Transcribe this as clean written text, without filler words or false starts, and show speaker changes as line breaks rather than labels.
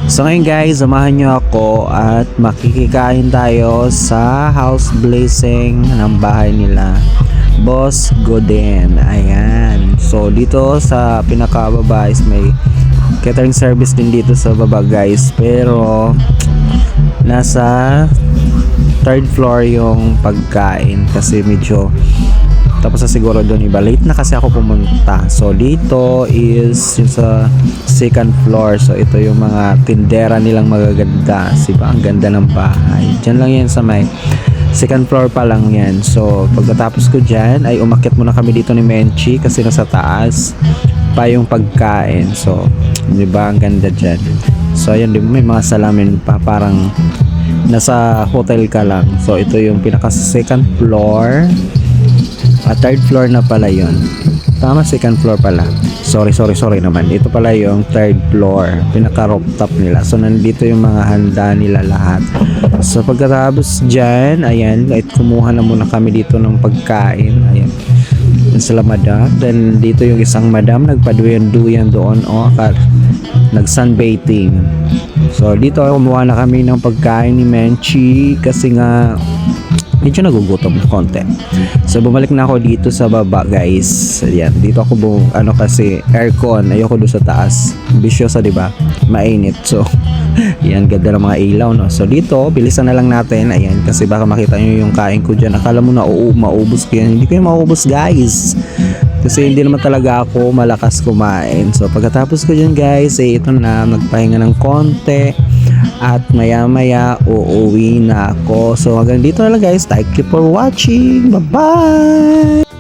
So ngayon guys, samahan nyo ako at makikikain tayo sa house blazing ng bahay nila Boss Goden. Ayan. So dito sa pinakababa is may catering service din dito sa baba guys. Pero nasa third floor yung pagkain kasi medyo tapos na siguro doon iba. Late na kasi ako pumunta. So dito is yung sa second floor. So ito yung mga tindera nilang magaganda. Diba? Ang ganda ng bahay. Diyan lang yan sa may second floor pa lang yan. So pagkatapos ko dyan ay umakyat muna kami dito ni Menchi kasi nasa taas pa yung pagkain. So diba ang ganda dyan. So ayan din may mga salamin pa parang nasa hotel ka lang. So ito yung pinaka second floor. Third floor na pala yon. Tama, second floor pala. Sorry naman. Ito pala yung third floor. Pinaka rooftop nila. So nandito yung mga handa nila lahat. So pagkatapos dyan, ayan, kahit kumuha na muna kami dito ng pagkain. Ayan. Sila madam. Then dito yung isang madam nagpaduyan-duyan doon. Nag-sunbathing. So dito kumuha na kami ng pagkain ni Menchi kasi nga medyo nagugutom na konti. So bumalik na ako dito sa baba guys. Ayan, dito ako kasi aircon. Ayoko doon sa taas. Ambisyosa, 'di ba? Mainit. So ayan, ganda ng mga ilaw, no. So dito, bilisan na lang natin. Ayan, kasi baka makita niyo yung kain ko diyan. Akala mo na maubos ko yan. Hindi ko yan maubos, guys. Kasi hindi naman talaga ako malakas kumain. So pagkatapos ko dyan guys, ito na, magpahinga ng konti. At maya maya uuwi na ako. So hanggang dito na lang guys. Thank you for watching. Bye bye.